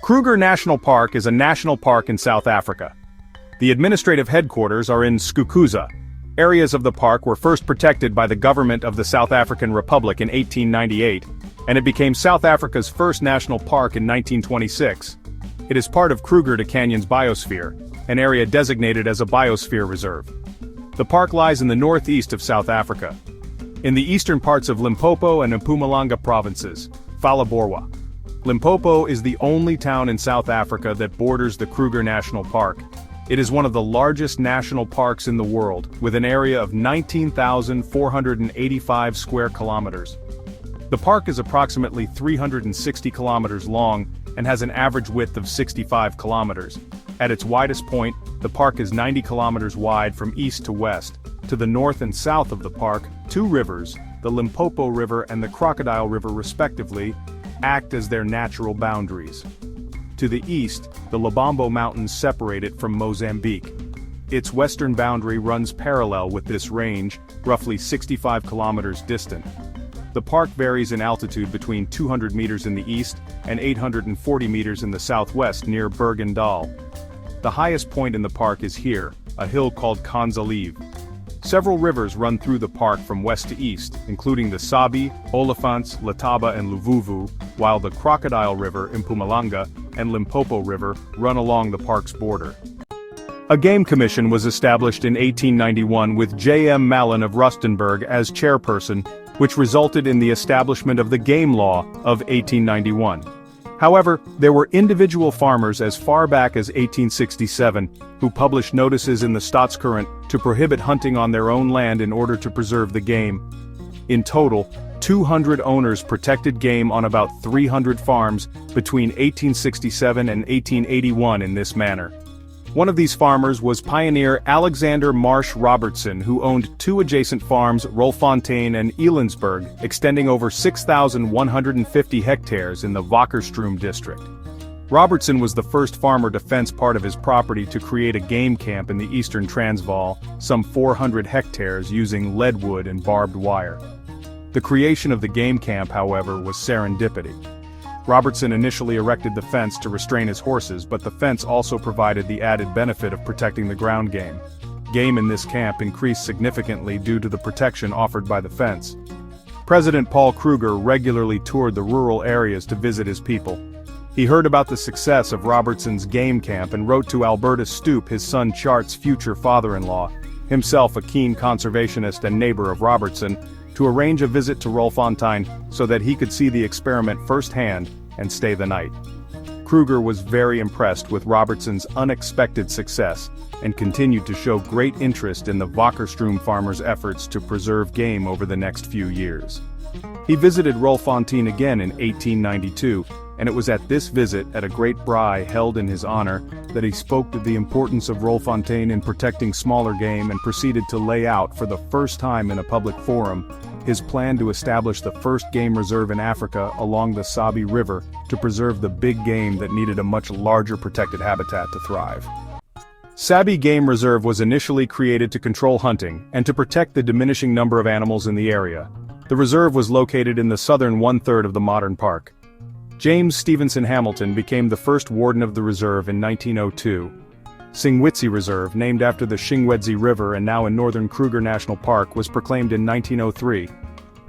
Kruger National Park is a national park in South Africa. The administrative headquarters are in Skukuza. Areas of the park were first protected by the government of the South African Republic in 1898, and it became South Africa's first national park in 1926. It is part of Kruger to Canyons Biosphere, an area designated as a biosphere reserve. The park lies in the northeast of South Africa, in the eastern parts of Limpopo and Mpumalanga provinces, Phalaborwa. Limpopo is the only town in South Africa that borders the Kruger National Park. It is one of the largest national parks in the world, with an area of 19,485 square kilometers. The park is approximately 360 kilometers long and has an average width of 65 kilometers. At its widest point, the park is 90 kilometers wide from east to west. To the north and south of the park, two rivers, the Limpopo River and the Crocodile River respectively, act as their natural boundaries. To the east, the Lobombo Mountains separate it from Mozambique. Its western boundary runs parallel with this range, roughly 65 kilometers distant. The park varies in altitude between 200 meters in the east and 840 meters in the southwest near Bergendal. The highest point in the park is here, a hill called Kanzalive. Several rivers run through the park from west to east, including the Sabi, Olifants, Letaba and Luvuvu, while the Crocodile River, Mpumalanga, and Limpopo River run along the park's border. A game commission was established in 1891 with J.M. Mallon of Rustenburg as chairperson, which resulted in the establishment of the Game Law of 1891. However, there were individual farmers as far back as 1867 who published notices in the Staatscourant to prohibit hunting on their own land in order to preserve the game. In total, 200 owners protected game on about 300 farms between 1867 and 1881 in this manner. One of these farmers was pioneer Alexander Marsh Robertson, who owned two adjacent farms, Rolfontein and Elandsburg, extending over 6,150 hectares in the Wakkerstroom district. Robertson was the first farmer to fence part of his property to create a game camp in the eastern Transvaal, some 400 hectares using leadwood and barbed wire. The creation of the game camp, however, was serendipity. Robertson initially erected the fence to restrain his horses, but the fence also provided the added benefit of protecting the ground game. Game in this camp increased significantly due to the protection offered by the fence. President Paul Kruger regularly toured the rural areas to visit his people. He heard about the success of Robertson's game camp and wrote to Albertus Stoop, his son Chart's future father-in-law, himself a keen conservationist and neighbor of Robertson, to arrange a visit to Rolfontein so that he could see the experiment firsthand and stay the night. Kruger was very impressed with Robertson's unexpected success and continued to show great interest in the Wakkerstroom farmers' efforts to preserve game over the next few years. He visited Rolfontein again in 1892, and it was at this visit at a great braai held in his honor that he spoke of the importance of Rolfontein in protecting smaller game and proceeded to lay out for the first time in a public forum his plan to establish the first game reserve in Africa along the Sabi River to preserve the big game that needed a much larger protected habitat to thrive. Sabi Game Reserve was initially created to control hunting and to protect the diminishing number of animals in the area. The reserve was located in the southern one-third of the modern park. James Stevenson Hamilton became the first warden of the reserve in 1902. Singwitsi Reserve, named after the Shingwedzi River and now in northern Kruger National Park, was proclaimed in 1903.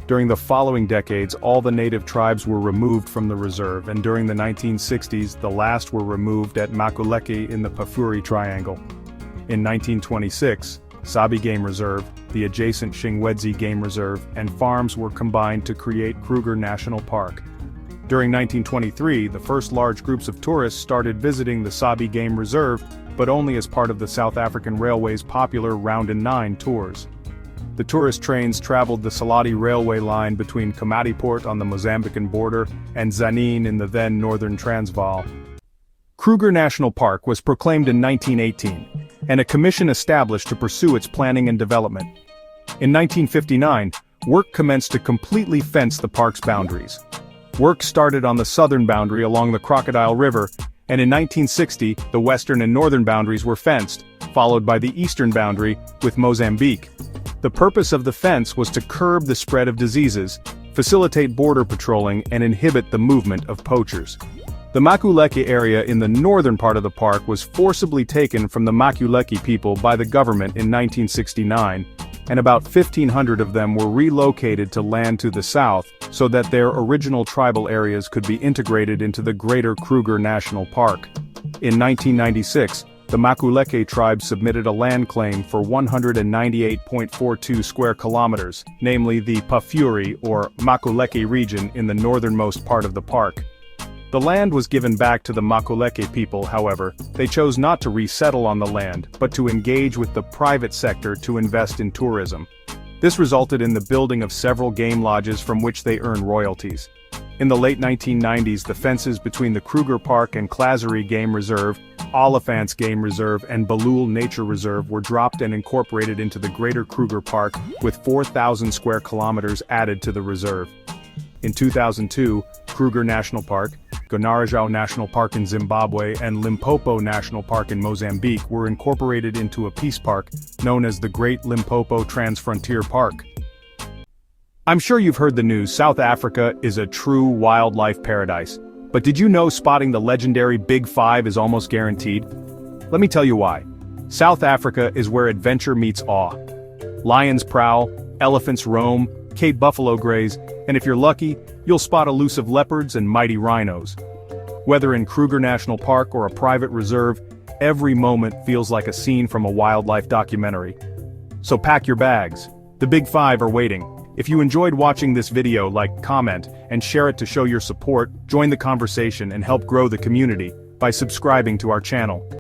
During the following decades, all the native tribes were removed from the reserve, and during the 1960s, the last were removed at Makuleke in the Pafuri Triangle. In 1926, Sabi Game Reserve, the adjacent Shingwedzi Game Reserve, and farms were combined to create Kruger National Park. During 1923, the first large groups of tourists started visiting the Sabi Game Reserve, but only as part of the South African Railway's popular Round and Nine tours. The tourist trains traveled the Saladi railway line between Komatipoort on the Mozambican border and Tzaneen in the then northern Transvaal. Kruger National Park was proclaimed in 1918, and a commission established to pursue its planning and development. In 1959, work commenced to completely fence the park's boundaries. Work started on the southern boundary along the Crocodile River, and in 1960, the western and northern boundaries were fenced, followed by the eastern boundary with Mozambique. The purpose of the fence was to curb the spread of diseases, facilitate border patrolling, and inhibit the movement of poachers. The Makuleke area in the northern part of the park was forcibly taken from the Makuleke people by the government in 1969, and about 1,500 of them were relocated to land to the south so that their original tribal areas could be integrated into the greater Kruger National Park. In 1996, the Makuleke tribe submitted a land claim for 198.42 square kilometers, namely the Pafuri or Makuleke region in the northernmost part of the park. The land was given back to the Makuleke people, however. They chose not to resettle on the land, but to engage with the private sector to invest in tourism. This resulted in the building of several game lodges from which they earn royalties. In the late 1990s, the fences between the Kruger Park and Klaserie Game Reserve, Oliphants Game Reserve and Balul Nature Reserve were dropped and incorporated into the greater Kruger Park, with 4,000 square kilometers added to the reserve. In 2002, Kruger National Park, Gonarajao National Park in Zimbabwe and Limpopo National Park in Mozambique were incorporated into a peace park known as the Great Limpopo Transfrontier Park. I'm sure you've heard the news, South Africa is a true wildlife paradise. But did you know spotting the legendary Big Five is almost guaranteed? Let me tell you why. South Africa is where adventure meets awe. Lions prowl, elephants roam, Cape buffalo graze, and if you're lucky, you'll spot elusive leopards and mighty rhinos. Whether in Kruger National Park or a private reserve, every moment feels like a scene from a wildlife documentary. So pack your bags. The Big Five are waiting. If you enjoyed watching this video, like, comment, and share it to show your support, join the conversation and help grow the community by subscribing to our channel.